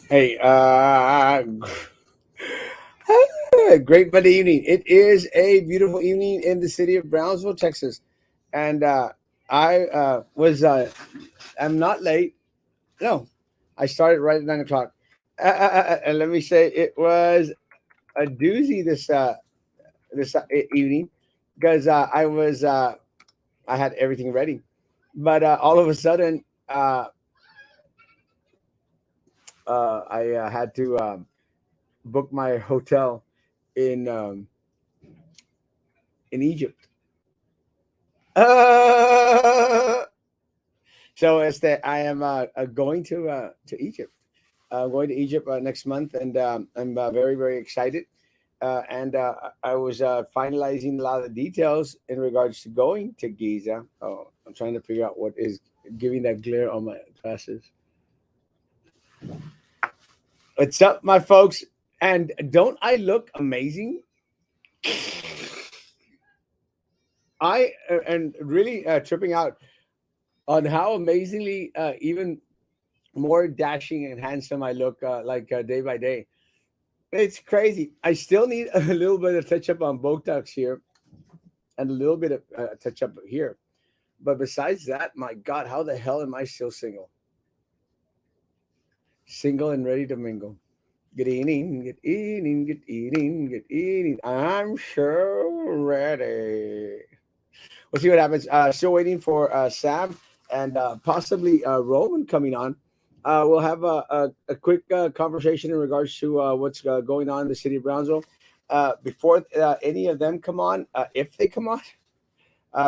Hey, great Monday evening. It is a beautiful evening in the city of Brownsville, Texas, and I I'm not late. No, I started right at 9 o'clock. And let me say, it was a doozy this evening because I had everything ready, but all of a sudden I had to book my hotel in um, in Egypt. Uh, so as that I am going to Egypt. Going to Egypt next month, and I'm very very excited. And I was finalizing a lot of the details in regards to going to Giza. Oh, I'm trying to figure out what is giving that glare on my glasses. What's up, my folks? And don't I look amazing? I and really tripping out on how amazingly even more dashing and handsome I look day by day. It's crazy. I still need a little bit of touch up on Botox here and a little bit of touch up here. But besides that, my God, how the hell am I still single? Single and ready to mingle. Good evening, good evening, good evening, good evening. I'm sure ready. We'll see what happens. Still waiting for Sam and possibly Roman coming on. We'll have a quick conversation in regards to what's going on in the city of Brownsville. Before any of them come on, if they come on,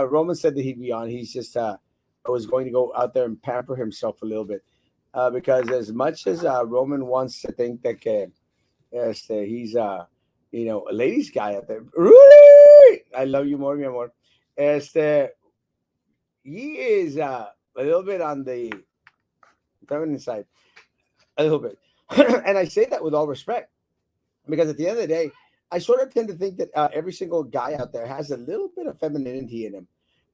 Roman said that he'd be on. He's just was going to go out there and pamper himself a little bit because as much as Roman wants to think that he's a ladies guy out there. Rudy! I love you more, mi amor. Este, he is a little bit on the feminine side, a little bit. And I say that with all respect because at the end of the day, I sort of tend to think that every single guy out there has a little bit of femininity in him.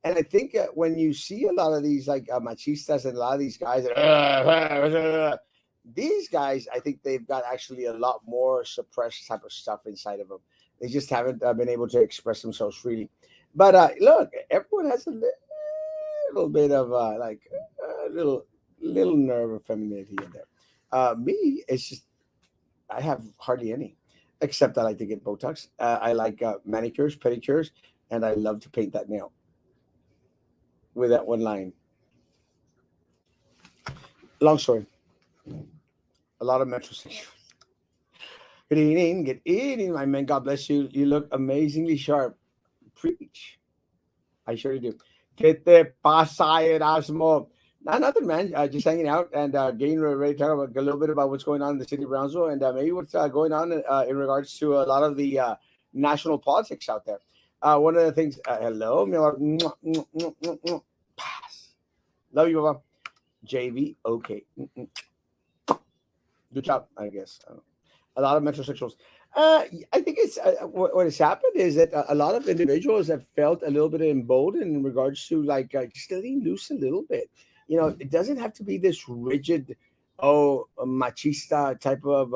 And I think when you see a lot of these machistas and a lot of these guys, these guys, I think they've got actually a lot more suppressed type of stuff inside of them. They just haven't been able to express themselves freely. But look, everyone has a little bit of a little nerve of femininity in there. Me, it's just I have hardly any, except I like to get Botox. I like manicures, pedicures, and I love to paint that nail with that one line. Long story. A lot of metrosexual. Good evening, my man. God bless you. You look amazingly sharp. Preach. I sure do. Que te pasa, Erasmo? Nothing, man. Just hanging out and getting ready to talk about a little bit about what's going on in the city of Brownsville and maybe what's going on in regards to a lot of the national politics out there. One of the things, hello, mi amor. Mwah, mwah, mwah, mwah, mwah. Pass. Love you, Baba. JV, okay. Good job, I guess. A lot of metrosexuals. I think it's what has happened is that a lot of individuals have felt a little bit emboldened in regards to just letting loose a little bit. You know, it doesn't have to be this rigid, machista type of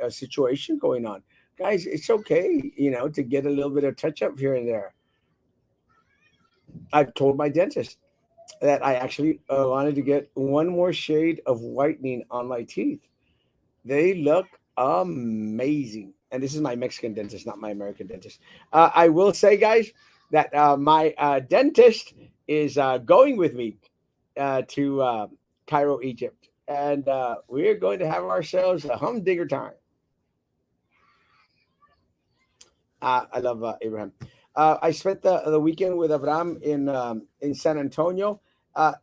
a situation going on. Guys, it's okay, to get a little bit of touch up here and there. I've told my dentist that I actually wanted to get one more shade of whitening on my teeth. They look amazing. And this is my Mexican dentist, not my American dentist. I will say, guys, that my dentist is going with me to Cairo, Egypt. And we're going to have ourselves a humdinger time. I love Abraham. I spent the weekend with Abraham in San Antonio.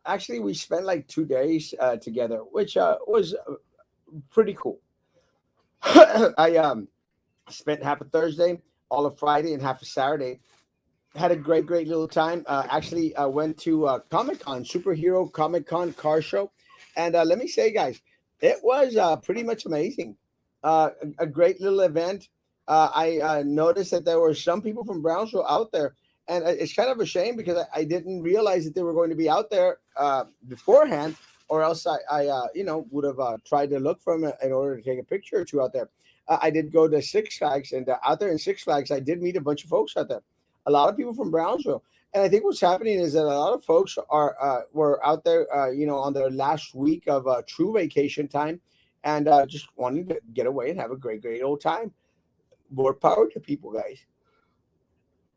Actually, we spent like 2 days together, which was pretty cool. I spent half a Thursday, all of Friday, and half a Saturday. Had a great little time. Actually, I went to Comic Con, Superhero Comic Con car show, and let me say, guys, it was pretty much amazing. A great little event. I noticed that there were some people from Brownsville out there, and it's kind of a shame because I didn't realize that they were going to be out there beforehand. or else I would have tried to look for him in order to take a picture or two out there. I did go to Six Flags, and out there in Six Flags, I did meet a bunch of folks out there. A lot of people from Brownsville, and I think what's happening is that a lot of folks are were out there, on their last week of true vacation time, and just wanting to get away and have a great old time. More power to people, guys.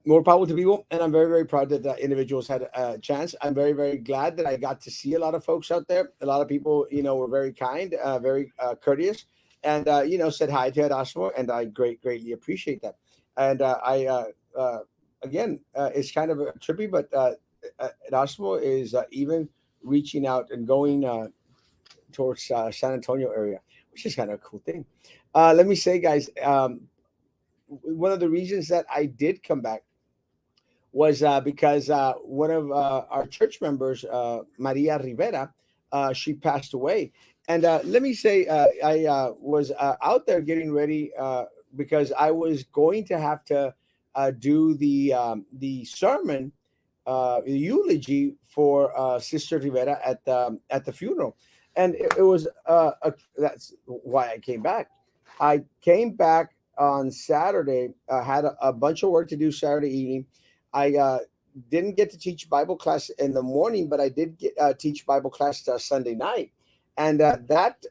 More power to people, and I'm very proud that the individuals had a chance. I'm very glad that I got to see a lot of folks out there. A lot of people, were very kind, very courteous, and said hi to Erasmo, and I greatly appreciate that. And I again, it's kind of a trippy, but Erasmo is even reaching out and going towards San Antonio area, which is kind of a cool thing. Let me say, guys, one of the reasons that I did come back was because one of our church members, Maria Rivera, she passed away. And let me say, I was out there getting ready because I was going to have to do the sermon, the eulogy for Sister Rivera at the funeral, and it was that's why I came back. I came back on Saturday. Had a bunch of work to do Saturday evening. I didn't get to teach Bible class in the morning, but I did teach Bible class Sunday night, and that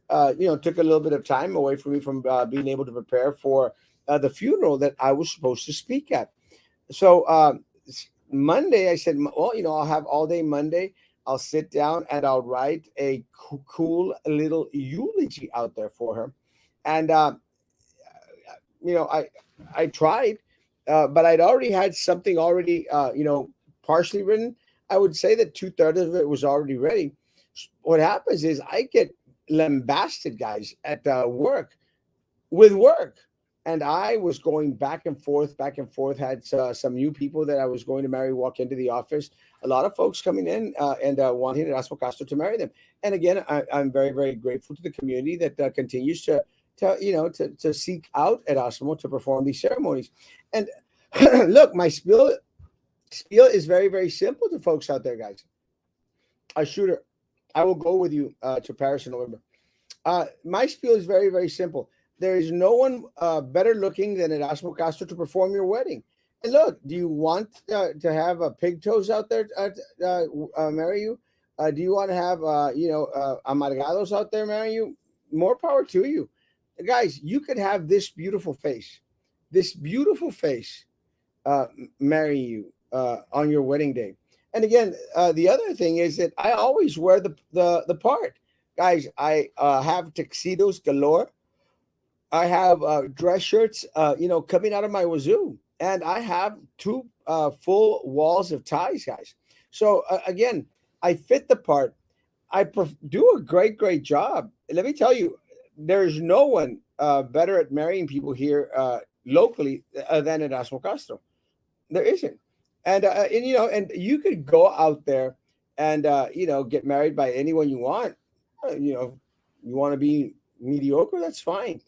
took a little bit of time away from me from being able to prepare for the funeral that I was supposed to speak at. So Monday, I said, well, I'll have all day Monday. I'll sit down and I'll write a cool little eulogy out there for her, and I tried, but I'd already had something already, partially written. I would say that two-thirds of it was already ready. What happens is I get lambasted, guys, at work with work. And I was going back and forth, back and forth. Had some new people that I was going to marry walk into the office. A lot of folks coming in and wanting Erasmo Castro to marry them. And again, I'm very grateful to the community that continues to seek out Erasmo to perform these ceremonies. And look, my spiel is very simple to folks out there, guys. A shooter, I will go with you to Paris in November. My spiel is very simple. There is no one better looking than Erasmo Castro to perform your wedding. And look, do you want to have pigtoes out there marry you? Do you want to have amargados out there marry you? More power to you, guys. You could have this beautiful face, marry you on your wedding day. And again, the other thing is that I always wear the part, guys. I have tuxedos galore. I have dress shirts, coming out of my wazoo, and I have two full walls of ties, guys. So again, I fit the part. Do a great job. Let me tell you, there's no one better at marrying people here locally than Erasmo Castro. There isn't. And you could go out there and get married by anyone you want. You want to be mediocre, that's fine,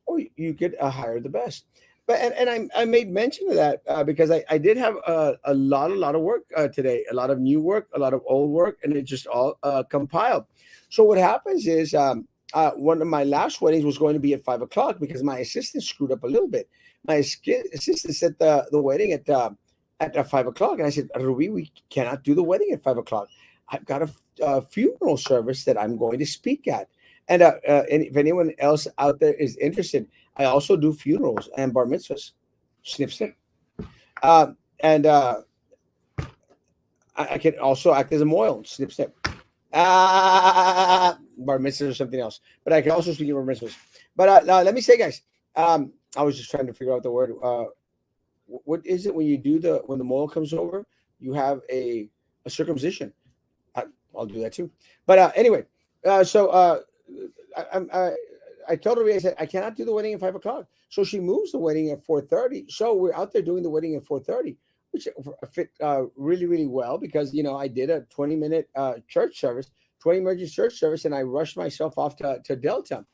or you could hire the best. But I made mention of that because I did have a lot of work today, a lot of new work, a lot of old work, and it just all compiled. So what happens is one of my last weddings was going to be at 5 o'clock because my assistant screwed up a little bit. My assistant set the wedding at 5 o'clock, and I said, Ruby, we cannot do the wedding at 5 o'clock. I've got a funeral service that I'm going to speak at. And if anyone else out there is interested, I also do funerals and bar mitzvahs. Snip, snip. And I can also act as a mohel. Snip, snip. Bar mitzvahs or something else. But I can also speak bar mitzvahs. But let me say, guys, I was just trying to figure out the word. What is it when you do when the mohel comes over? You have a circumcision. I'll do that too. But anyway, so I told her, I said, I cannot do the wedding at 5 o'clock. So she moves the wedding at 4:30. So we're out there doing the wedding at 4:30, which fit really well because I did a 20-minute church service, 20 minute church service, and I rushed myself off to Delta.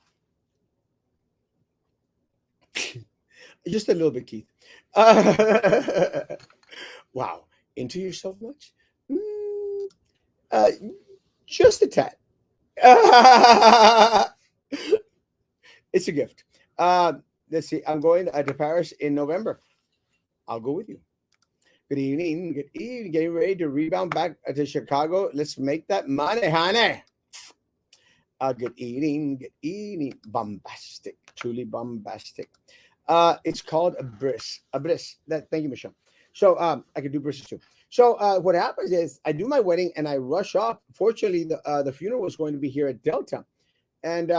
Just a little bit, Keith. Wow, into yourself much? Mm, uh, just a tad. It's a gift. Uh, let's see. I'm going to Paris in November. I'll go with you. Good evening. Good evening. Getting ready to rebound back to Chicago. Let's make that money, honey. Good evening. Good evening. Bombastic. Truly bombastic. It's called a bris. A bris. Thank you, Michelle. So I can do brisses too. So what happens is I do my wedding and I rush off. Fortunately, the funeral was going to be here at Delta, and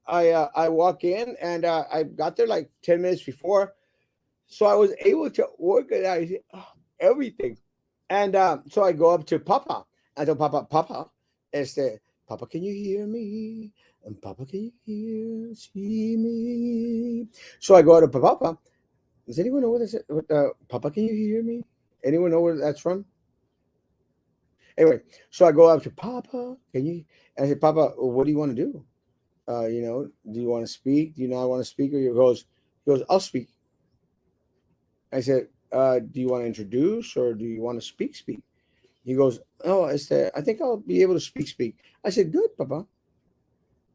I walk in and I got there like 10 minutes before, so I was able to organize everything. And so I go up to Papa. I tell Papa, Papa, Papa, can you hear me? And Papa, can you see me? So I go to Papa. Does anyone know what this is? Papa, can you hear me? Anyone know where that's from? Anyway, so I go up to Papa. Can you? And I said, Papa, what do you want to do? Do you want to speak? Do you not want to speak? Or he goes, I'll speak. I said, do you want to introduce or do you want to speak? Speak. He goes, oh, I think I'll be able to speak. Speak. I said, good, Papa.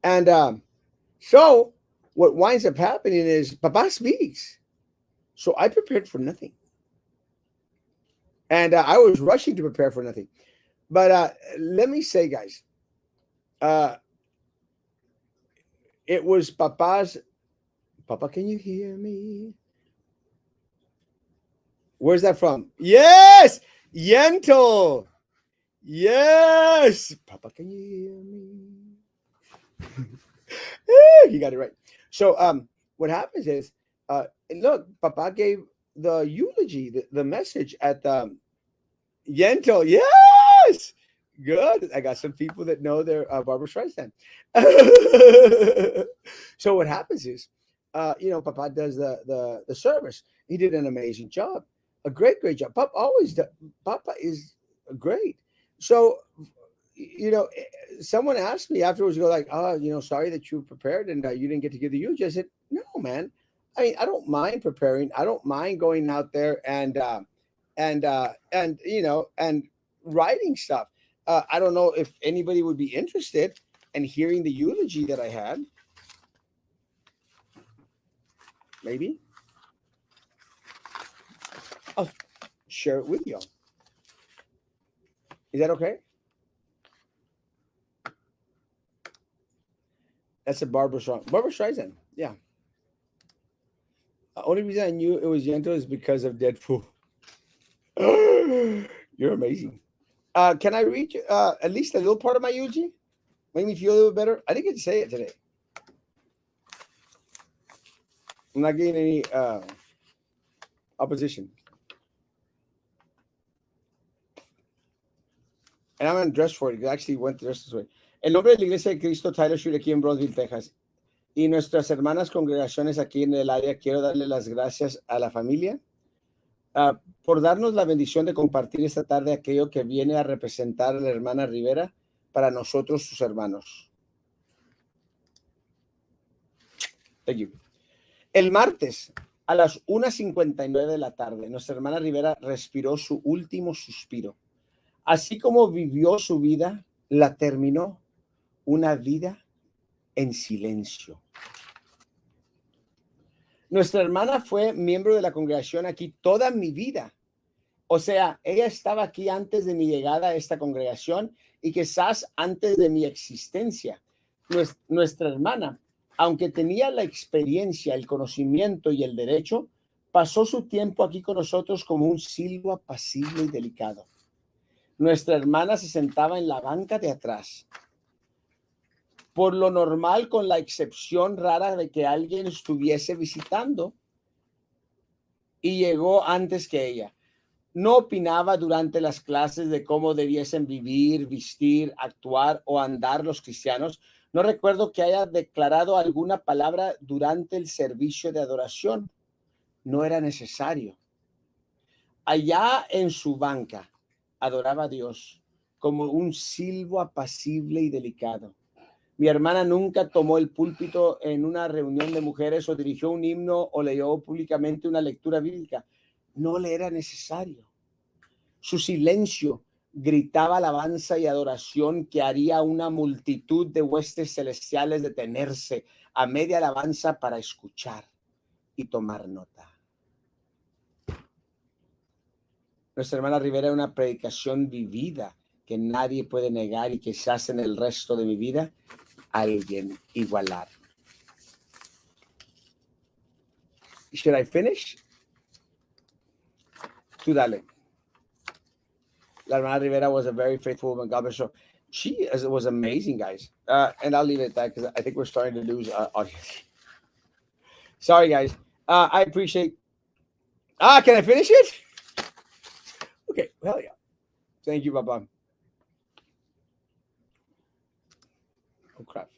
And so what winds up happening is Papa speaks. So I prepared for nothing. And I was rushing to prepare for nothing. But let me say, guys, uh, it was Papa's. Papa, can you hear me? Where's that from? Yes, Yentl. Yes, Papa, can you hear me? You got it right. So, what happens is, look, Papa gave the eulogy, the message at the Yentl. Yes, good. I got some people that know their Barbara Streisand. So what happens is, Papa does the service. He did an amazing job, a great job. Papa always does. Papa is great. So, someone asked me afterwards, go like, oh, sorry that you prepared and you didn't get to give the eulogy. I said, no, man. I mean, I don't mind preparing. I don't mind going out there and writing stuff. I don't know if anybody would be interested in hearing the eulogy that I had. Maybe I'll share it with you. Is that okay? That's a Barbara song. Barbara Streisand. Yeah. The only reason I knew it was Yentl is because of Deadpool. You're amazing. Can I read at least a little part of my eulogy? Make me feel a little better. I didn't get to say it today. I'm not getting any opposition. And I'm going to dress for it. I actually went to dress this way. El nombre de la Iglesia de Cristo Tyler Street aquí en Bronzeville, Texas. Y nuestras hermanas congregaciones aquí en el área, quiero darle las gracias a la familia por darnos la bendición de compartir esta tarde aquello que viene a representar a la hermana Rivera para nosotros, sus hermanos. Thank you. El martes, a las 1:59 de la tarde, nuestra hermana Rivera respiró su último suspiro. Así como vivió su vida, la terminó. Una vida en silencio. Nuestra hermana fue miembro de la congregación aquí toda mi vida. O sea, ella estaba aquí antes de mi llegada a esta congregación y quizás antes de mi existencia. Nuestra hermana, aunque tenía la experiencia, el conocimiento y el derecho, pasó su tiempo aquí con nosotros como un silbo apacible y delicado. Nuestra hermana se sentaba en la banca de atrás. Por lo normal, con la excepción rara de que alguien estuviese visitando y llegó antes que ella. No opinaba durante las clases de cómo debiesen vivir, vestir, actuar o andar los cristianos. No recuerdo que haya declarado alguna palabra durante el servicio de adoración. No era necesario. Allá en su banca, adoraba a Dios como un silbo apacible y delicado. Mi hermana nunca tomó el púlpito en una reunión de mujeres o dirigió un himno o leyó públicamente una lectura bíblica. No le era necesario. Su silencio gritaba alabanza y adoración que haría una multitud de huestes celestiales detenerse a media alabanza para escuchar y tomar nota. Nuestra hermana Rivera, una predicación vivida que nadie puede negar y quizás en el resto de mi vida alguien igualar. Should I finish? Tú dale. La hermana Rivera was a very faithful woman. God bless her. She was amazing, guys. And I'll leave it at that because I think we're starting to lose audience. Sorry, guys. I appreciate. Can I finish it? Okay. Hell yeah. Thank you, Baba. Oh, crap.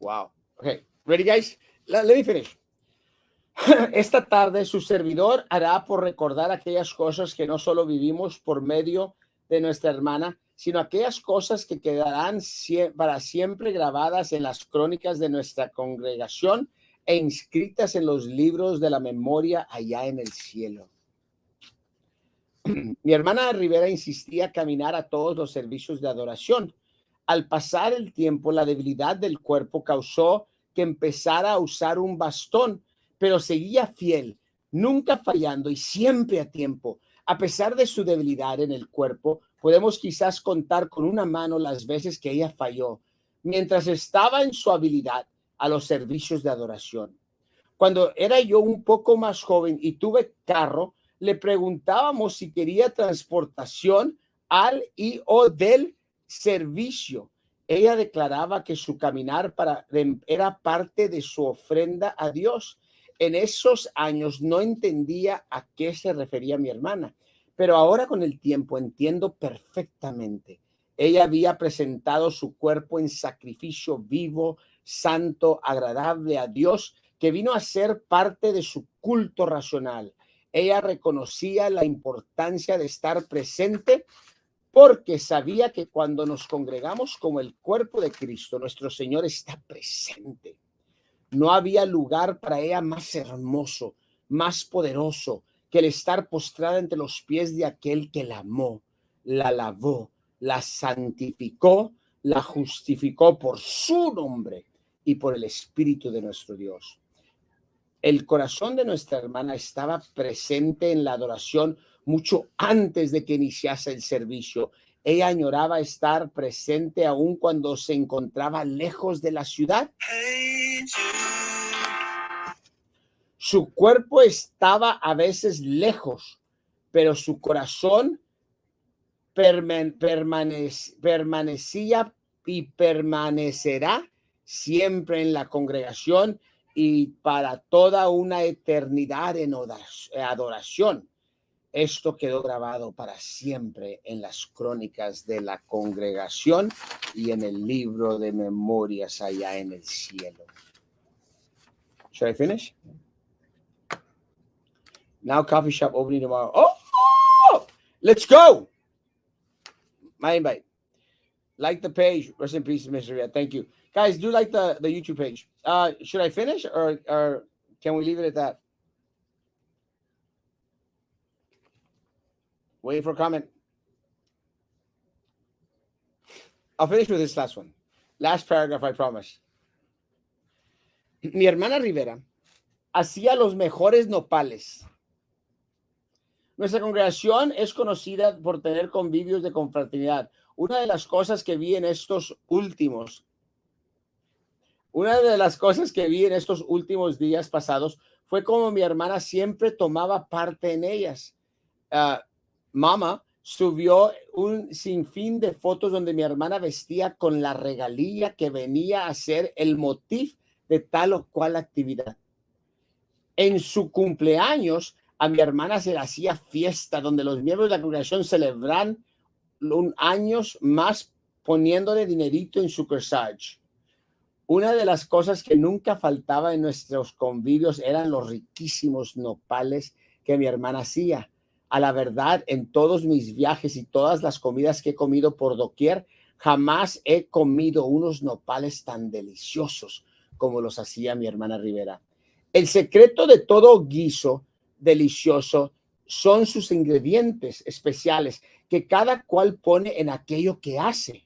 Wow. Okay. Ready, guys? Let me finish. Esta tarde su servidor hará por recordar aquellas cosas que no solo vivimos por medio de nuestra hermana, sino aquellas cosas que quedarán para siempre grabadas en las crónicas de nuestra congregación e inscritas en los libros de la memoria allá en el cielo. Mi hermana Rivera insistía caminar a todos los servicios de adoración. Al pasar el tiempo, la debilidad del cuerpo causó que empezara a usar un bastón, pero seguía fiel, nunca fallando y siempre a tiempo. A pesar de su debilidad en el cuerpo, podemos quizás contar con una mano las veces que ella falló, mientras estaba en su habilidad a los servicios de adoración. Cuando era yo un poco más joven y tuve carro, le preguntábamos si quería transportación al y o del servicio. Ella declaraba que su caminar era parte de su ofrenda a Dios. En esos años no entendía a qué se refería mi hermana, pero ahora con el tiempo entiendo perfectamente. Ella había presentado su cuerpo en sacrificio vivo, santo, agradable a Dios, que vino a ser parte de su culto racional. Ella reconocía la importancia de estar presente porque sabía que cuando nos congregamos como el cuerpo de Cristo, nuestro Señor está presente. No había lugar para ella más hermoso, más poderoso que el estar postrada entre los pies de aquel que la amó, la lavó, la santificó, la justificó por su nombre y por el Espíritu de nuestro Dios. El corazón de nuestra hermana estaba presente en la adoración mucho antes de que iniciase el servicio. Ella añoraba estar presente aún cuando se encontraba lejos de la ciudad. Su cuerpo estaba a veces lejos, pero su corazón permanecía y permanecerá siempre en la congregación y para toda una eternidad en adoración. Esto quedó grabado para siempre en las crónicas de la congregación y en el libro de memorias allá en el cielo. Should I finish? Now coffee shop opening tomorrow. Oh, let's go. My invite. Like the page. Rest in peace, Mr. Ria. Thank you. Guys, do like the YouTube page. Should I finish or can we leave it at that? Waiting for a comment. I'll finish with this last one. Last paragraph, I promise. Mi hermana Rivera hacía los mejores nopales. Nuestra congregación es conocida por tener convivios de confraternidad. Una de las cosas que vi en estos últimos días pasados fue como mi hermana siempre tomaba parte en ellas. Mama subió un sinfín de fotos donde mi hermana vestía con la regalía que venía a ser el motivo de tal o cual actividad. En su cumpleaños, a mi hermana se le hacía fiesta donde los miembros de la congregación celebran años más poniéndole dinerito en su corsage. Una de las cosas que nunca faltaba en nuestros convivios eran los riquísimos nopales que mi hermana hacía. A la verdad, en todos mis viajes y todas las comidas que he comido por doquier, jamás he comido unos nopales tan deliciosos como los hacía mi hermana Rivera. El secreto de todo guiso delicioso son sus ingredientes especiales que cada cual pone en aquello que hace.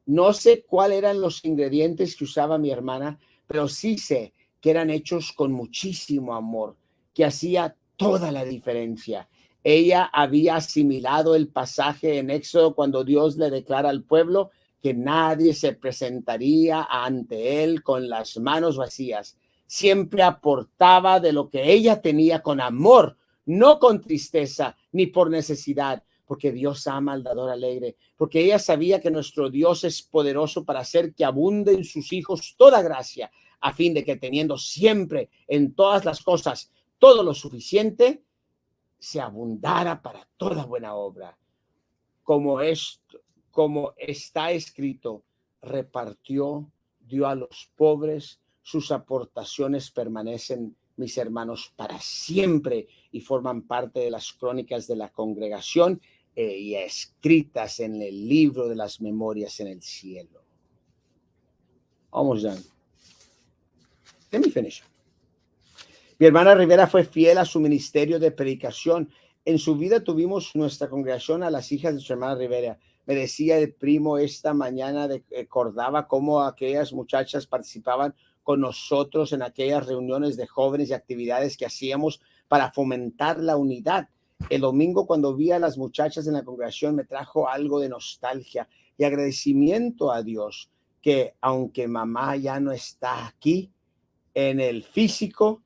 No sé cuáles eran los ingredientes que usaba mi hermana, pero sí sé que eran hechos con muchísimo amor, que hacía toda la diferencia. Ella había asimilado el pasaje en Éxodo cuando Dios le declara al pueblo que nadie se presentaría ante él con las manos vacías. Siempre aportaba de lo que ella tenía con amor, no con tristeza ni por necesidad, porque Dios ama al dador alegre, porque ella sabía que nuestro Dios es poderoso para hacer que abunde en sus hijos toda gracia, a fin de que teniendo siempre en todas las cosas todo lo suficiente, se abundara para toda buena obra. Como, es, como está escrito, repartió, dio a los pobres, sus aportaciones permanecen, mis hermanos, para siempre y forman parte de las crónicas de la congregación y escritas en el libro de las memorias en el cielo. Almost done. Let me finish. Mi hermana Rivera fue fiel a su ministerio de predicación. En su vida tuvimos nuestra congregación a las hijas de su hermana Rivera. Me decía el primo esta mañana, recordaba cómo aquellas muchachas participaban con nosotros en aquellas reuniones de jóvenes y actividades que hacíamos para fomentar la unidad. El domingo, cuando vi a las muchachas en la congregación, me trajo algo de nostalgia y agradecimiento a Dios, que aunque mamá ya no está aquí en el físico,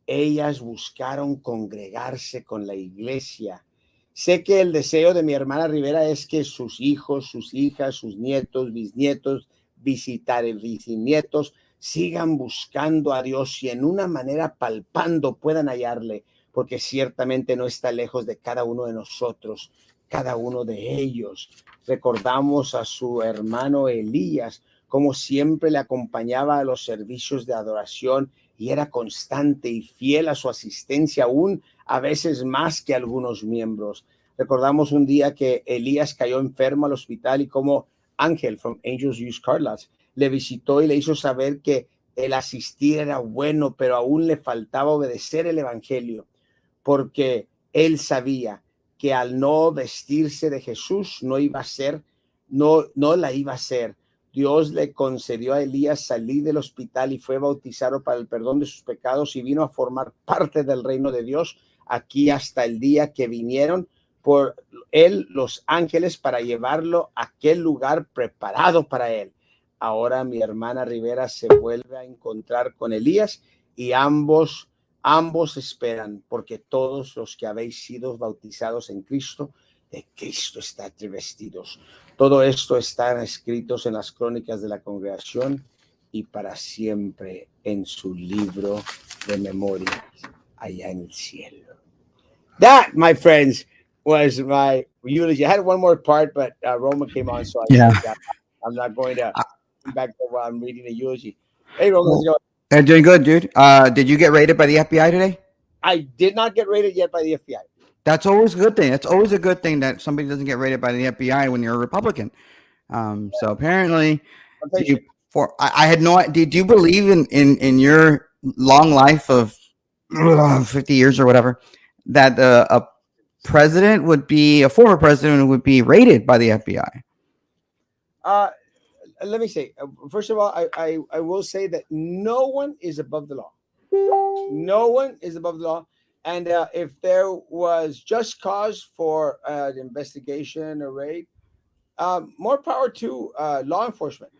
ellas buscaron congregarse con la iglesia. Sé que el deseo de mi hermana Rivera es que sus hijos, sus hijas, sus nietos, bisnietos, bisnietos, sigan buscando a Dios y en una manera palpando puedan hallarle, porque ciertamente no está lejos de cada uno de nosotros, cada uno de ellos. Recordamos a su hermano Elías, como siempre le acompañaba a los servicios de adoración y era constante y fiel a su asistencia, aún a veces más que algunos miembros. Recordamos un día que Elías cayó enfermo al hospital y como Ángel from Angels Use Carlas le visitó y le hizo saber que el asistir era bueno, pero aún le faltaba obedecer el evangelio, porque él sabía que al no vestirse de Jesús no iba a ser, no la iba a hacer. Dios le concedió a Elías salir del hospital y fue bautizado para el perdón de sus pecados y vino a formar parte del reino de Dios aquí hasta el día que vinieron por él los ángeles para llevarlo a aquel lugar preparado para él. Ahora mi hermana Rivera se vuelve a encontrar con Elías y ambos esperan, porque todos los que habéis sido bautizados en Cristo, de Cristo estáis revestidos. Todo esto está escritos en las crónicas de la congregación y para siempre en su libro de memorias allá en el cielo. That, my friends, was my eulogy. I had one more part, but Roman came on, so I Yeah. said that I'm not going to Uh, back there while I'm reading the eulogy. Hey, Roman, how's it Well, going? they're doing good, dude. Did you get raided by the FBI today? I did not get rated yet by the FBI. That's always a good thing. It's always a good thing that somebody doesn't get raided by the FBI when you're a Republican. So apparently, I'm patient. you I had no idea. Do you believe in your long life of 50 years or whatever that a president would be a former president would be raided by the FBI? Uh, Let me say, first of all, I will say that no one is above the law. No one is above the law. And if there was just cause for an investigation or raid, more power to law enforcement.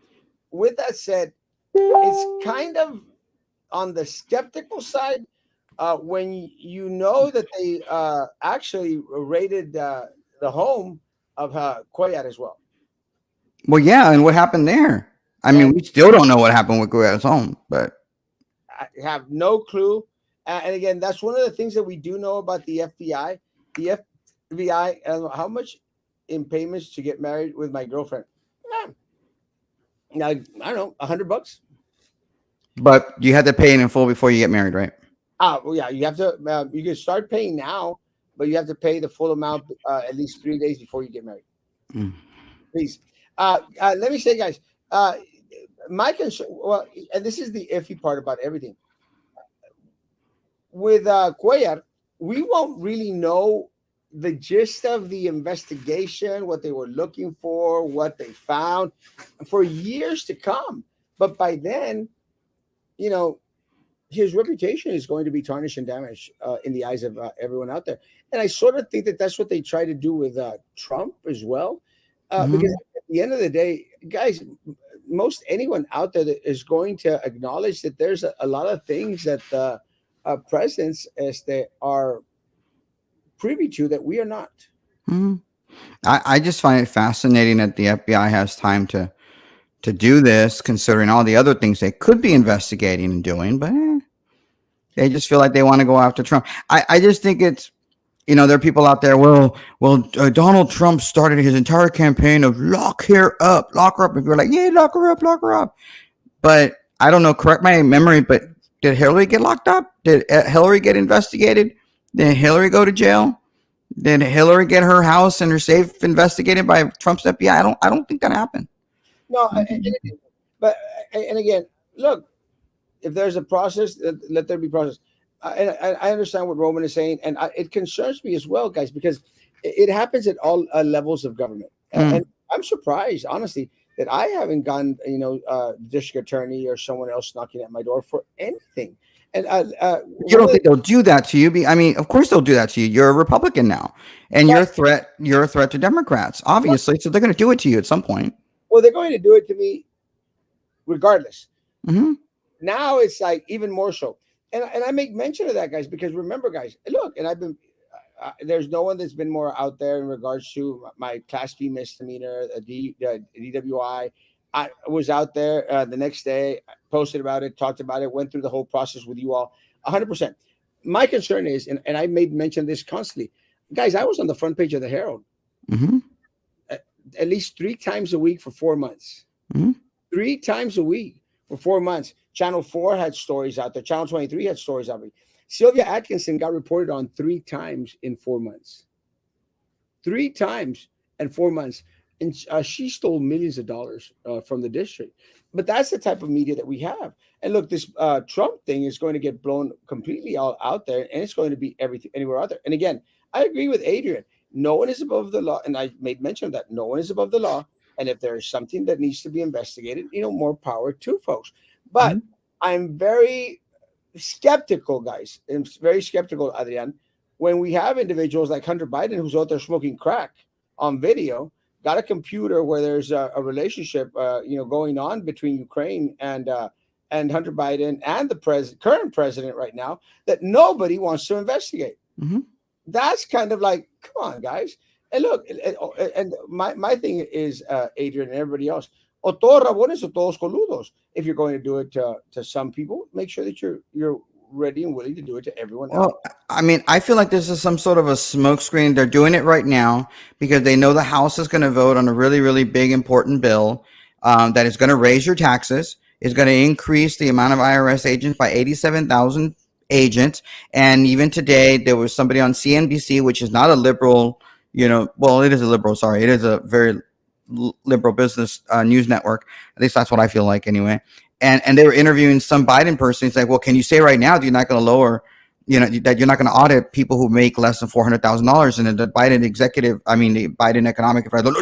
With that said, it's kind of on the skeptical side when you know that they actually raided the home of Cuellar as well. Well, yeah, and what happened there? I mean, And we still don't know what happened with Guerrero's home, but I have no clue. And again, that's one of the things that we do know about the FBI. The FBI, how much in payments to get married with my girlfriend? I don't know, $100. you had to pay it in full before you get married, right? Well, yeah, you have to. You can start paying now, but you have to pay the full amount at least 3 days before you get married. Mm. Please, let me say, guys, my concern. Well, and this is the iffy part about everything with Cuellar. we won't really know the gist of the investigation, what they were looking for, what they found for years to come. But by then, you know, his reputation is going to be tarnished and damaged in the eyes of everyone out there. And I sort of think that that's what they try to do with Trump as well. Because Hmm. at the end of the day, guys, most anyone out there that is going to acknowledge that there's a lot of things that the presidents as they are privy to that we are not. Hmm. I just find it fascinating that the FBI has time to do this, considering all the other things they could be investigating and doing, but they just feel like they want to go after Trump. I just think it's, there are people out there. Well, Donald Trump started his entire campaign of lock her up. If you're like, yeah, lock her up. But I don't know. Correct my memory, but did Hillary get locked up? Did Hillary get investigated? Did Hillary go to jail? Did Hillary get her house and her safe investigated by Trump's FBI? I don't think that happened. No, I don't think that happened. but and again, look, if there's a process, let there be process. And I understand what Roman is saying, and it concerns me as well, guys, because it happens at all levels of government. And Mm. I'm surprised, honestly, that I haven't gotten, district attorney or someone else knocking at my door for anything. And You one don't of the think they'll do that to you? I mean, of course they'll do that to you. You're a Republican now, and you're right, a threat. You're a threat to Democrats, obviously. So they're going to do it to you at some point. well, they're going to do it to me regardless. Hmm. Now it's like even more so. And I make mention of that, guys, because remember, guys, look, and I've been there's no one that's been more out there in regards to my Class B misdemeanor, DWI. I was out there the next day, posted about it, talked about it, went through the whole process with you all, 100%. My concern is, and I made mention of this constantly, guys. I was on the front page of the Herald Hmm. at, at least 3 times a week for 4 months. Hmm. 3 times a week for 4 months. Channel 4 had stories out there. Channel 23 had stories out there. Sylvia Atkinson got reported on 3 times in 4 months. 3 times in 4 months. And she stole millions of dollars from the district. But that's the type of media that we have. And look, this Trump thing is going to get blown completely all out there, and it's going to be everything anywhere out there. And again, I agree with Adrian. No one is above the law, and I made mention of that. No one is above the law, and if there is something that needs to be investigated, more power to folks. But Hmm. I'm very skeptical, guys. I'm very skeptical, Adrian, when we have individuals like Hunter Biden who's out there smoking crack on video, got a computer where there's a relationship, going on between Ukraine and Hunter Biden and the current president right now that nobody wants to investigate. Hmm. That's kind of like, come on, guys. And look, and my thing is, Adrian and everybody else, o todos rabones o todos coludos. If you're going to do it to some people, make sure that you're ready and willing to do it to everyone else. Well, I mean, I feel like this is some sort of a smokescreen. They're doing it right now because they know the House is going to vote on a really, really big, important bill that is going to raise your taxes, is going to increase the amount of IRS agents by 87,000 agents. And even today, there was somebody on CNBC, which is not a liberal, well, it is a liberal, sorry. It is a very liberal business news network. At least that's what I feel like anyway. And they were interviewing some Biden person. He's like, well, can you say right now that you're not going to lower, that you're not going to audit people who make less than $400,000? And the Biden executive, I mean, the Biden economic advisor, no,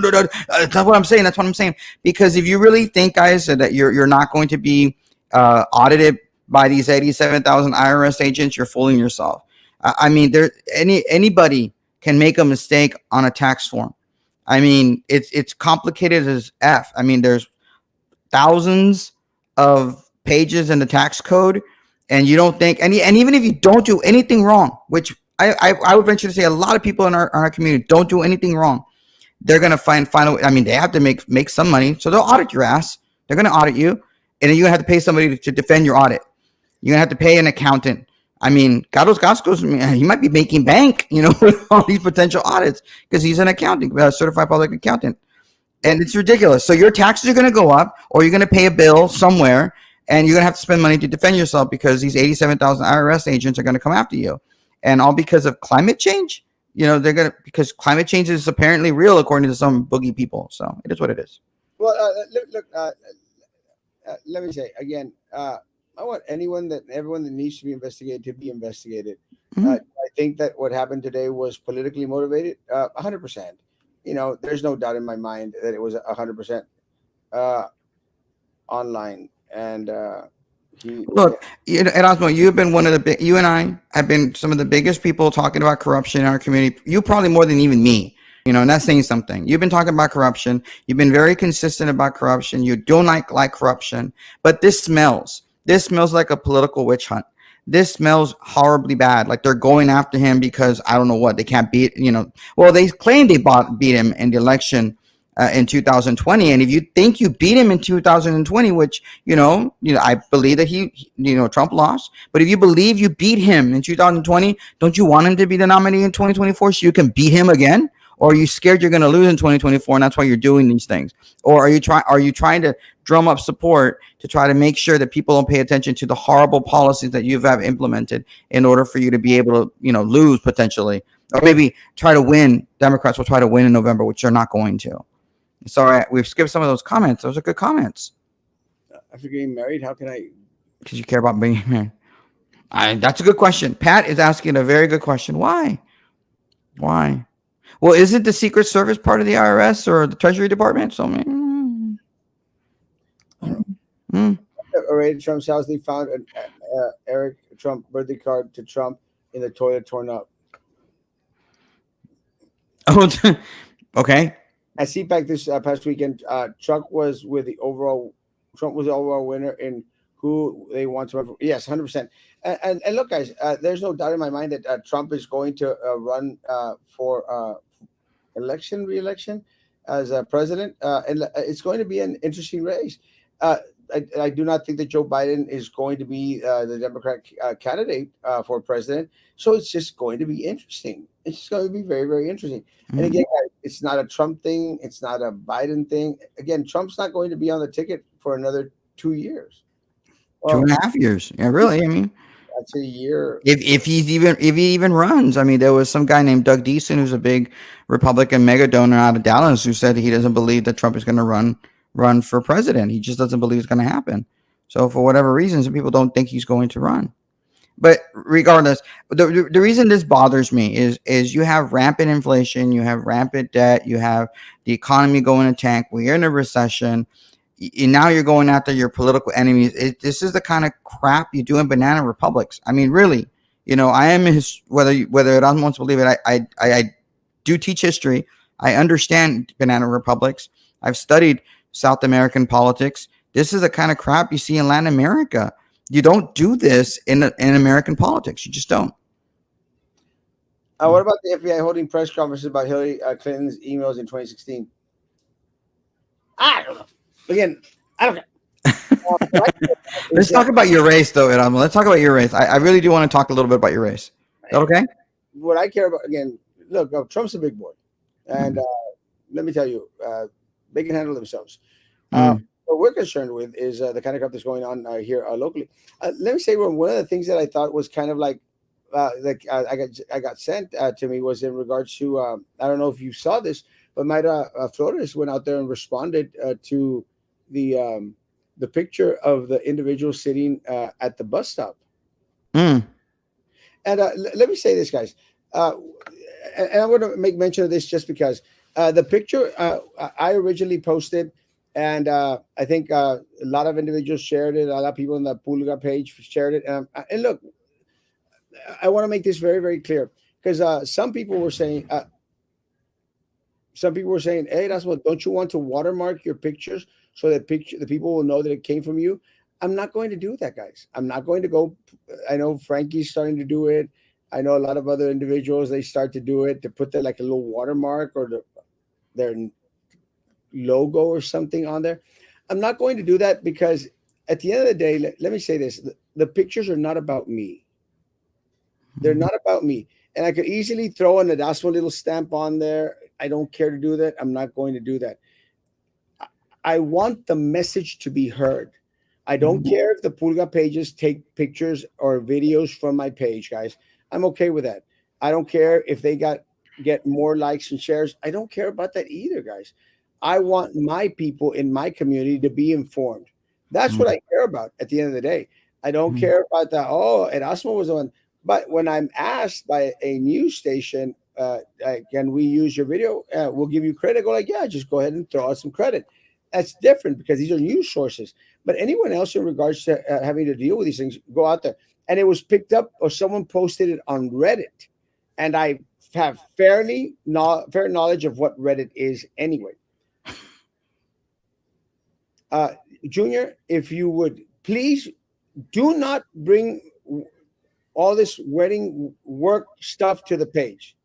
that's not what I'm saying. That's what I'm saying. Because if you really think, guys, that you're not going to be audited by these 87,000 IRS agents, you're fooling yourself. I mean, anybody can make a mistake on a tax form. I mean, it's complicated as F. I mean, there's thousands of pages in the tax code, and you don't think and even if you don't do anything wrong, which I would venture to say a lot of people in our community don't do anything wrong, they're gonna find a way. I mean, they have to make some money, so they'll audit your ass. They're gonna audit you, and then you're gonna have to pay somebody to defend your audit. You're gonna have to pay an accountant. I mean, Carlos Gascos, he might be making bank, with all these potential audits because he's an accounting, certified public accountant. Well, And it's ridiculous. So your taxes are going to go up, or you're going to pay a bill somewhere, and you're going to have to spend money to defend yourself because these 87,000 IRS agents are going to come after you, and all because of climate change. They're going to because climate change is apparently real according to some boogie people. So it is what it is. well, look. Let me say again. I want everyone that needs to be investigated to be investigated. Mm-hmm. I think that what happened today was politically motivated. 100%. There's no doubt in my mind that it was 100% uh, online, and he. Yeah, Look, Erasmo, you've been one of the big. You and I have been some of the biggest people talking about corruption in our community. You probably more than even me. And that's saying something. You've been talking about corruption. You've been very consistent about corruption. You don't like corruption, but this smells. This smells like a political witch hunt. This smells horribly bad. Like they're going after him because I don't know what they can't beat. Well, they claim they beat him in the election in 2020, and if you think you beat him in 2020, which I believe that Trump lost. But if you believe you beat him in 2020, don't you want him to be the nominee in 2024 so you can beat him again? Or are you scared you're going to lose in 2024, and that's why you're doing these things? Or are you trying to drum up support to try to make sure that people don't pay attention to the horrible policies that you have implemented in order for you to be able to lose potentially, or maybe try to win? Democrats will try to win in November, which they're not going to. Sorry, we've skipped some of those comments. Those are good comments. After getting married, how can I? Because you care about being married. That's a good question. Pat is asking a very good question. Why? Why? Well, is it the Secret Service part of the IRS or the Treasury Department? So, I don't know. Already, Trump's house, they found an Eric Trump birthday card to Trump in the toilet torn up. Oh, okay. At CPAC this past weekend, Trump was the overall winner in who they want to run for. Yes, 100%. And look, guys, there's no doubt in my mind that Trump is going to run for re-election as president, and it's going to be an interesting race. I do not think that Joe Biden is going to be the Democrat candidate for president. So it's just going to be interesting. It's just going to be very, very interesting. And again, it's not a Trump thing. It's not a Biden thing. Again, Trump's not going to be on the ticket for another 2 years. Well, 2.5 years. Yeah, really. I mean, that's a year. If he even runs, I mean, there was some guy named Doug Deason who's a big Republican mega donor out of Dallas who said he doesn't believe that Trump is going to run for president. He just doesn't believe it's going to happen. So for whatever reason, some people don't think he's going to run. But regardless, the reason this bothers me is you have rampant inflation, you have rampant debt, you have the economy going to tank. We're in a recession. And now you're going after your political enemies. This is the kind of crap you do in banana republics. I mean, really, I am whether Erasmo wants to believe it. I do teach history. I understand banana republics. I've studied South American politics. This is the kind of crap you see in Latin America. You don't do this in American politics. You just don't. What about the FBI holding press conferences about Hillary Clinton's emails in 2016? I don't know. Again, I don't care. Let's talk about your race, though, Erasmo. Let's talk about your race. I really do want to talk a little bit about your race. Is that okay? What I care about, again, look, Trump's a big boy. And let me tell you, they can handle themselves. What we're concerned with is the kind of stuff that's going on here locally. Let me say, one of the things that I thought was kind of like I got sent to me was in regards to, I don't know if you saw this, but Mayra Flores went out there and responded to the picture of the individual sitting at the bus stop. And let me say this, guys, and I want to make mention of this just because the picture I originally posted, and I think a lot of individuals shared it. A lot of people on the Pulga page shared it. And look, I want to make this very, very clear because some people were saying, "Hey, that's what. Don't you want to watermark your pictures so that the people will know that it came from you?" I'm not going to do that, guys. I'm not going to go. I know Frankie's starting to do it. I know a lot of other individuals, they start to do it to put that like a little watermark or their logo or something on there. I'm not going to do that because at the end of the day, let me say this: the pictures are not about me. They're not about me, and I could easily throw an Erasmo little stamp on there. I don't care to do that. I'm not going to do that. I want the message to be heard. I don't care if the Pulga pages take pictures or videos from my page, guys. I'm okay with that. I don't care if they get more likes and shares. I don't care about that either, guys. I want my people in my community to be informed. That's what I care about at the end of the day. I don't care about that. Oh, Erasmo was the one. But when I'm asked by a news station, can we use your video? We'll give you credit. I go like, yeah, just go ahead and throw out some credit. That's different because these are news sources. But anyone else in regards to having to deal with these things, go out there. And it was picked up or someone posted it on Reddit. And I have fair knowledge of what Reddit is anyway. Uh, Junior, if you would please do not bring all this wedding work stuff to the page.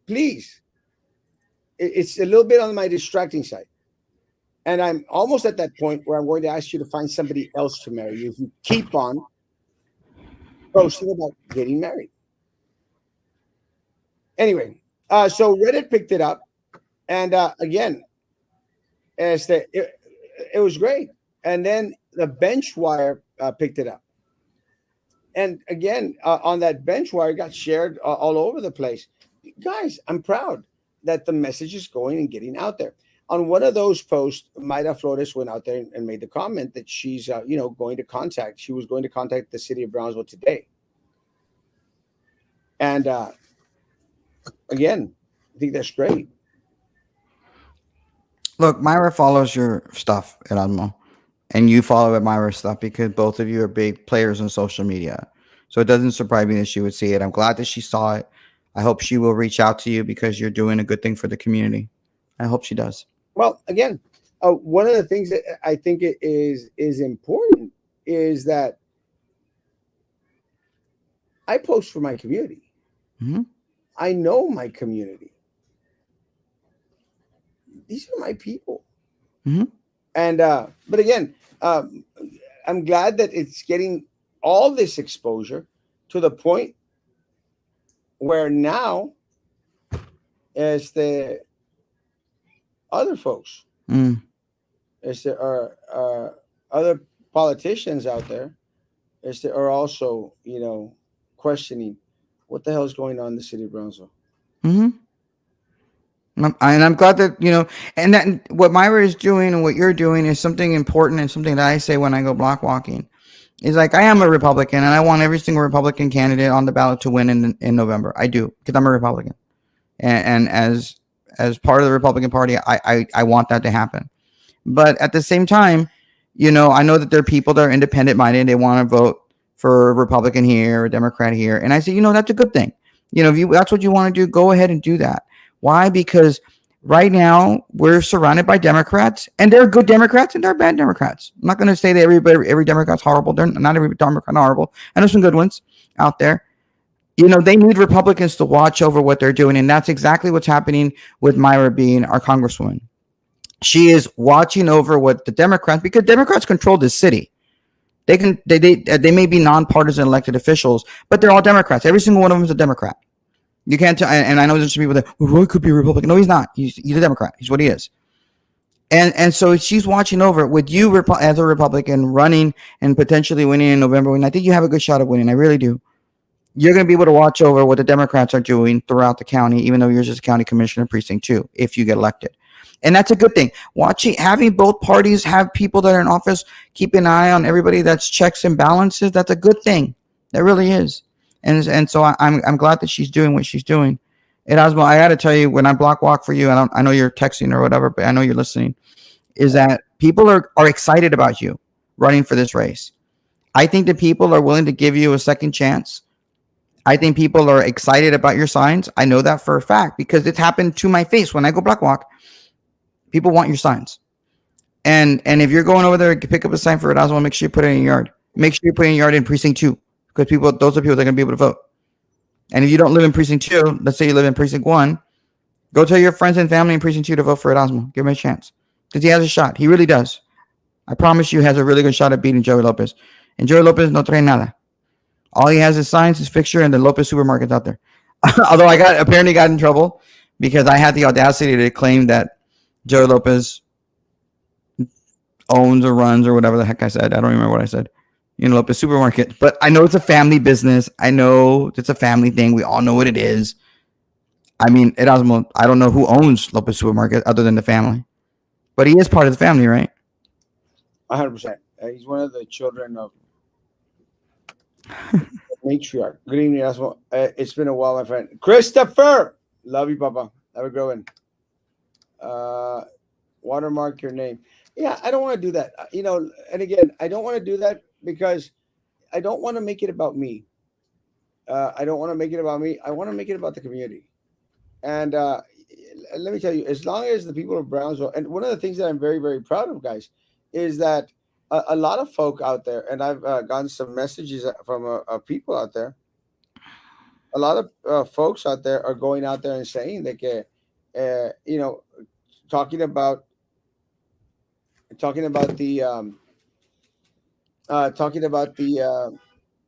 Please. It's a little bit on my distracting side. And I'm almost at that point where I'm going to ask you to find somebody else to marry you if you keep on posting about getting married. Anyway, so Reddit picked it up. And again, it was great. And then the bench wire picked it up. And again, on that bench wire, it got shared all over the place. Guys, I'm proud that the message is going and getting out there. On one of those posts, Mayra Flores went out there and made the comment that she's, going to contact. She was going to contact the city of Brownsville today. And again, I think that's great. Look, Myra follows your stuff, Erasmo, and you follow Myra's stuff because both of you are big players on social media. So it doesn't surprise me that she would see it. I'm glad that she saw it. I hope she will reach out to you because you're doing a good thing for the community. I hope she does. Well, again, one of the things that I think is important is that I post for my community. Hmm. I know my community. These are my people. Hmm. And but again, I'm glad that it's getting all this exposure to the point where now, as the other folks, Mm. as there are other politicians out there, as there are also questioning what the hell is going on in the city of Brownsville. Hmm. And I'm glad that and that what Myra is doing and what you're doing is something important and something that I say when I go block walking. Is like I am a Republican and I want every single Republican candidate on the ballot to win in November. I do because I'm a Republican, and as part of the Republican Party, I want that to happen. But at the same time, I know that there are people that are independent minded. They want to vote for a Republican here or Democrat here, and I say, that's a good thing. If that's what you want to do, go ahead and do that. Why? Because right now we're surrounded by Democrats, and there are good Democrats and there are bad Democrats. I'm not going to say that every Democrat's horrible. They're not every Democrat horrible. I know some good ones out there. They need Republicans to watch over what they're doing, and that's exactly what's happening with Myra being our congresswoman. She is watching over what the Democrats, because Democrats control this city. They may be nonpartisan elected officials, but they're all Democrats. Every single one of them is a Democrat. You can't tell, and I know there's some people that Roy could be a Republican. No, he's not. He's a Democrat. He's what he is. And so she's watching over it with you as a Republican running and potentially winning in November. And I think you have a good shot of winning. I really do. You're going to be able to watch over what the Democrats are doing throughout the county, even though you're just a county commissioner precinct 2, if you get elected. And that's a good thing. Having both parties have people that are in office, keep an eye on everybody that's checks and balances. That's a good thing. That really is. And so I'm glad that she's doing what she's doing. Erasmo, I got to tell you, when I block walk for you, I know you're texting or whatever, but I know you're listening, is that people are excited about you running for this race. I think that people are willing to give you a second chance. I think people are excited about your signs. I know that for a fact because it's happened to my face. When I go block walk, people want your signs. And if you're going over there to pick up a sign for Erasmo, make sure you put it in your yard. Make sure you put it in your yard in precinct 2 because those are people that are going to be able to vote. And if you don't live in precinct 2, let's say you live in precinct 1, go tell your friends and family in precinct 2 to vote for Erasmo. Give him a chance because he has a shot. He really does. I promise you, he has a really good shot at beating Joey Lopez. And Joey Lopez no trae nada. All he has is signs, his fixture, and the Lopez supermarket's out there. Although I apparently got in trouble because I had the audacity to claim that Joey Lopez owns or runs or whatever the heck I said. I don't remember what I said. Lopez Supermarket. But I know it's a family business. I know it's a family thing. We all know what it is. I mean, Erasmo, I don't know who owns Lopez Supermarket other than the family. But he is part of the family, right? 100%. He's one of the children of Matriarch. Good evening, Erasmo. It's been a while, my friend. Christopher! Love you, Papa. Have a good one. Uh, Watermark your name. Yeah, I don't want to do that. And again, I don't want to do that because I don't want to make it about me. I don't want to make it about me. I want to make it about the community. And let me tell you, as long as the people of Brownsville, and one of the things that I'm very, very proud of, guys, is that a lot of folk out there, and I've gotten some messages from people out there. A lot of folks out there are going out there and saying that, talking about talking about the talking about the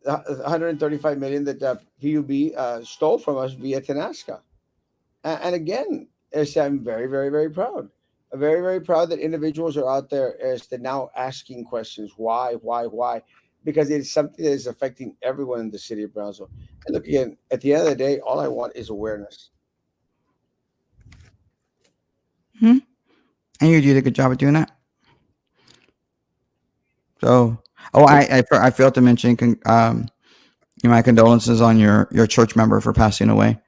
135 million that PUB stole from us via Tenasca. And again, I'm very, very, very proud. Very, very proud that individuals are out there as to now asking questions. Why? Because it's something that is affecting everyone in the city of Brownsville. And look, again, at the end of the day, all I want is awareness. Hmm? And you did a good job of doing that. So, oh, I failed to mention my condolences on your church member for passing away.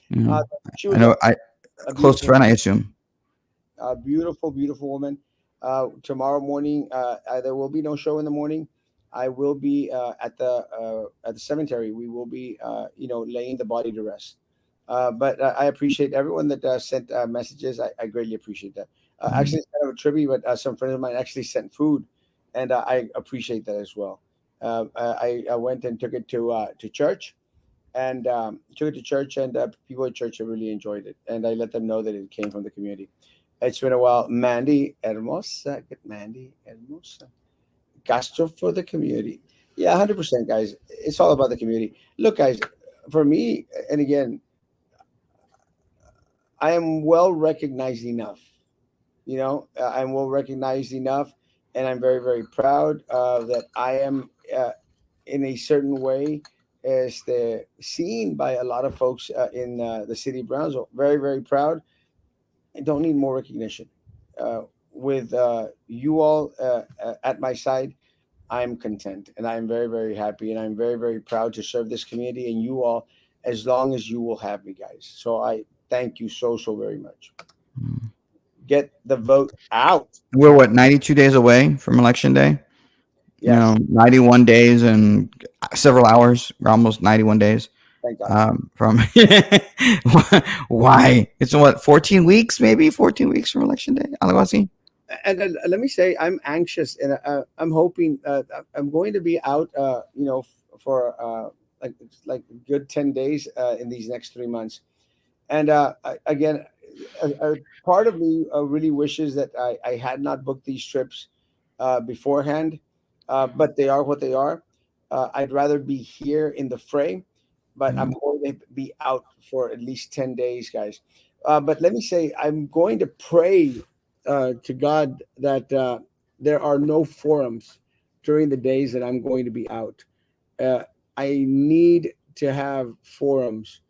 You know, She I was know I a close beautiful, friend, I assume. a beautiful, beautiful woman. Tomorrow morning, there will be no show in the morning. I will be at the cemetery. We will be, laying the body to rest. But I appreciate everyone that sent messages. I greatly appreciate that. Mhm. Actually, it's kind of a tribute, but some friends of mine actually sent food, and I appreciate that as well. I went and took it to church, and took it to church, and people at church have really enjoyed it, and I let them know that it came from the community. It's been a while. Mandy Hermosa, good Mandy Hermosa. Castro for the community. Yeah, 100%, guys. It's all about the community. Look, guys, for me, and again, I am well recognized enough. I'm well recognized enough, and I'm very, very proud that I am, in a certain way, as the seen by a lot of folks in the city of Brownsville. Very, very proud. I don't need more recognition. With you all at my side, I'm content, and I'm very, very happy, and I'm very, very proud to serve this community and you all as long as you will have me, guys. So I thank you so, so very much. Get the vote out. We're what 92 days away from election day. Yes, 91 days and several hours. We're almost 91 days thank God. from. Why? It's what 14 weeks, maybe 14 weeks from election day. Algo así. And let me say, I'm anxious, and I'm hoping I'm going to be out, for like good 10 days in these next 3 months. And again, part of me really wishes that I had not booked these trips beforehand, but they are what they are. I'd rather be here in the fray, but I'm Mhm. going to be out for at least 10 days, guys. But let me say, I'm going to pray to God that there are no forums during the days that I'm going to be out. uh, I need to have forums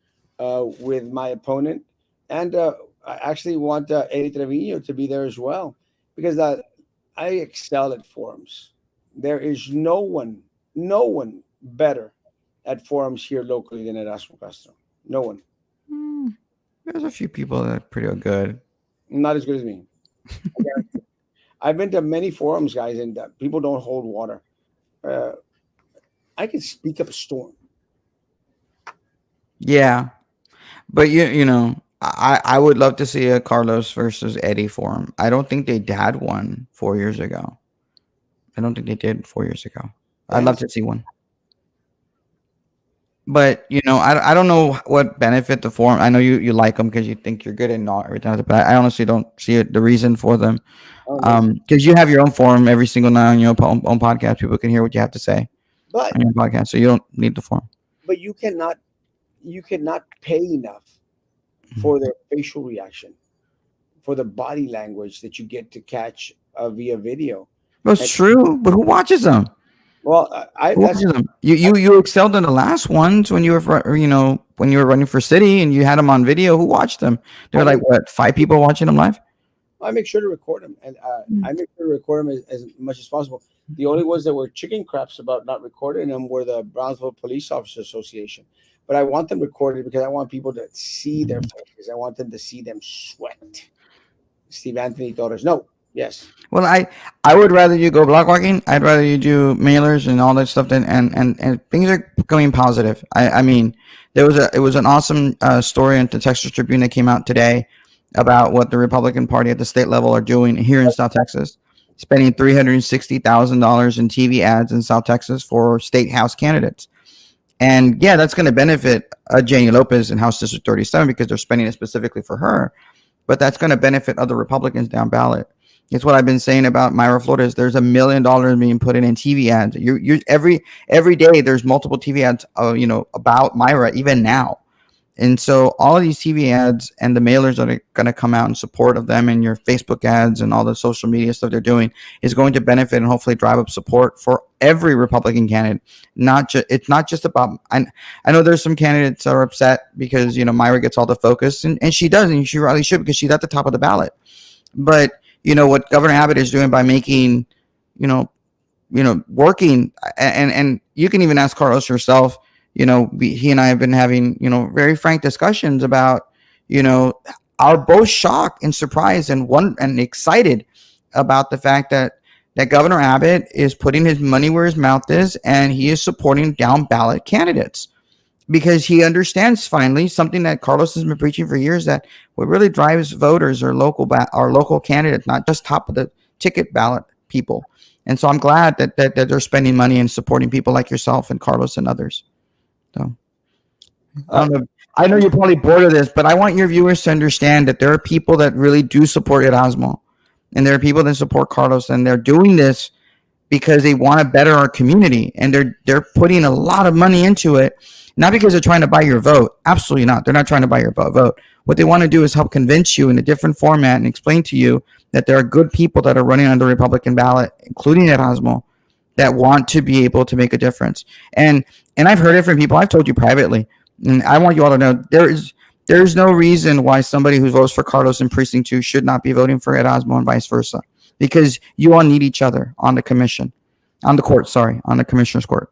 with my opponent, and I actually want Eddie Trevino to be there as well, because I excel at forums. There is no one better at forums here locally than Erasmo Castro. No one, Hmm, there's a few people that are pretty good. not as good as me. I've been to many forums, guys, and people don't hold water. Uh, I can speak up a storm. Yeah, but I would love to see a Carlos versus Eddie forum. I don't think they had one 4 years ago. I don't think they did 4 years ago. It I'd love has to see one. But I don't know what benefit the forum. I know you like them because you think you're good and not everything else, but I honestly don't see it, the reason for them. amazing, Because you have your own forum every single night on your own podcast. People can hear what you have to say but on your podcast, so you don't need the forum. you cannot pay enough Mhm. for their facial reaction, for the body language that you get to catch via video. That's And true, but who watches them? well, I Who that's watches them? You excelled in the last ones when you were when you were running for city and you had them on video. Who watched them? There I were like make what 5 people watching them live. I make sure to record them, and Mm. I make sure to record them as much as possible. The only ones that were chicken craps about not recording them were the Brownsville Police Officer Association. But I want them recorded because I want people to see their faces. I want them to see them sweat. Steve Anthony Torres. No. Yes. Well, I would rather you go block walking. I'd rather you do mailers and all that stuff. Than and things are going positive. I mean, it was an awesome story in the Texas Tribune that came out today about what the Republican Party at the state level are doing here in South Texas, spending $360,000 in TV ads in South Texas for state house candidates. And yeah, that's going to benefit Janie Lopez in House District 37 because they're spending it specifically for her. But that's going to benefit other Republicans down ballot. It's what I've been saying about Myra Flores. There's $1 million being put in TV ads. You every day there's multiple TV ads, about Myra even now. And so all of these TV ads and the mailers that are going to come out in support of them and your Facebook ads and all the social media stuff they're doing is going to benefit and hopefully drive up support for every Republican candidate. It's not just about. I know there's some candidates that are upset because Myra gets all the focus and she does, and she really should because she's at the top of the ballot. But what Governor Abbott is doing by making, working, and you can even ask Carlos yourself. He and I have been having, very frank discussions about, are both shocked and surprised and excited about the fact that Governor Abbott is putting his money where his mouth is and he is supporting down ballot candidates because he understands finally something that Carlos has been preaching for years, that what really drives voters are local candidates, not just top of the ticket ballot people. And so I'm glad that they're spending money and supporting people like yourself and Carlos and others. So I know you're probably bored of this, but I want your viewers to understand that there are people that really do support Erasmo, and there are people that support Carlos, and they're doing this because they want to better our community, and they're putting a lot of money into it, not because they're trying to buy your vote. Absolutely not. They're not trying to buy your vote. What they want to do is help convince you in a different format and explain to you that there are good people that are running on the Republican ballot, including Erasmo, that want to be able to make a difference. And I've heard it from people. I've told you privately, and I want you all to know there's no reason why somebody who votes for Carlos in Precinct 2 should not be voting for Erasmo and vice versa, because you all need each other on the on the commissioner's court.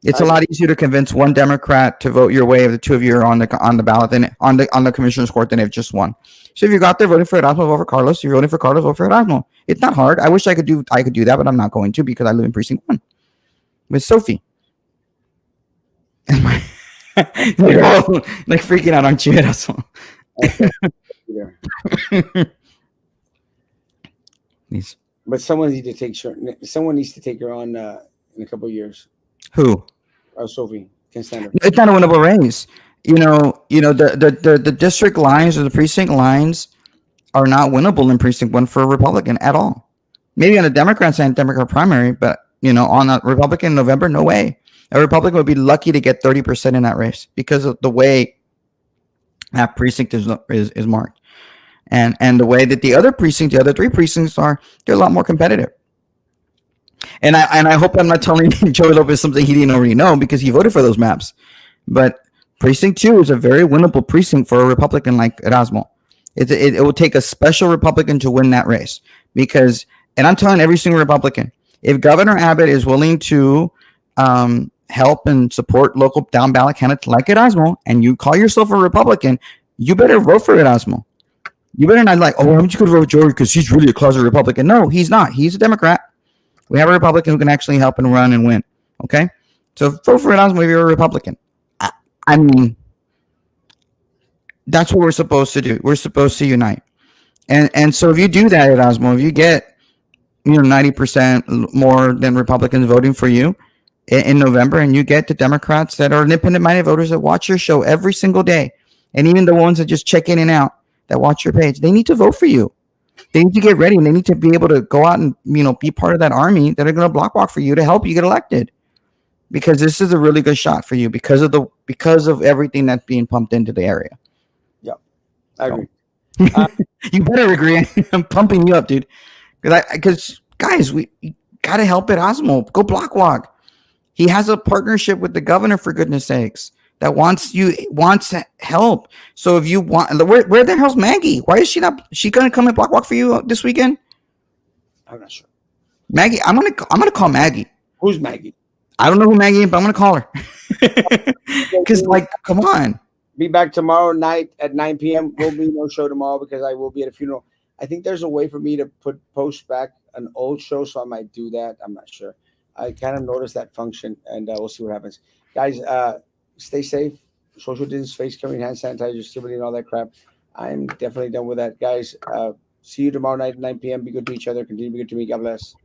It's a lot easier to convince one Democrat to vote your way if the two of you are on the ballot than on the commissioner's court than if just one. So if you got there voting for Erasmo, vote for Carlos. If you're voting for Carlos, vote for Erasmo. It's not hard. I wish I could do that, but I'm not going to because I live in Precinct 1 with Sophie. And you're all like freaking out, aren't you, Erasmo? Please. But someone needs to take her on in a couple of years. Who? Sophie can stand her. It's not a winnable race. The district lines or the precinct lines are not winnable in Precinct 1 for a Republican at all. Maybe on a Democrat and Democrat primary, but on a Republican in November, no way. A Republican would be lucky to get 30% in that race because of the way that precinct is marked, and the way that the other three precincts are. They're a lot more competitive. And I hope I'm not telling Joey Lopez something he didn't already know because he voted for those maps. But Precinct 2 is a very winnable precinct for a Republican like Erasmo. It will take a special Republican to win that race because, and I'm telling every single Republican, if Governor Abbott is willing to help and support local down ballot candidates like Erasmo, and you call yourself a Republican, you better vote for Erasmo. You better not like, I'm just going to vote for Joey because he's really a closet Republican. No, he's not. He's a Democrat. We have a Republican who can actually help and run and win. Okay? So vote for Erasmo if you're a Republican. I mean, that's what we're supposed to do. We're supposed to unite. And so if you do that, Erasmo, if you get 90% more than Republicans voting for you in November, and you get the Democrats that are independent-minded voters that watch your show every single day, and even the ones that just check in and out that watch your page, they need to vote for you. They need to get ready, and they need to be able to go out and be part of that army that are going to block walk for you to help you get elected. Because this is a really good shot for you because of everything that's being pumped into the area. Yeah, I agree. You better agree. I'm pumping you up, dude. Because guys, we got to help Erasmo. Go block walk. He has a partnership with the governor, for goodness sakes, that wants help. So if you want, where the hell's Maggie? Why is she not? She gonna come and block walk for you this weekend? I'm not sure. Maggie, I'm gonna call Maggie. Who's Maggie? I don't know who Maggie is, but I'm gonna call her. Because, like, come on. Be back tomorrow night at 9 p.m. Will be no show tomorrow because I will be at a funeral. I think there's a way for me to post back an old show, so I might do that. I'm not sure. I kind of noticed that function, and we'll see what happens. Guys, stay safe. Social distance, face covering, hand sanitizer, stability, and all that crap. I'm definitely done with that, guys. See you tomorrow night at 9 p.m. Be good to each other. Continue to be good to me. God bless.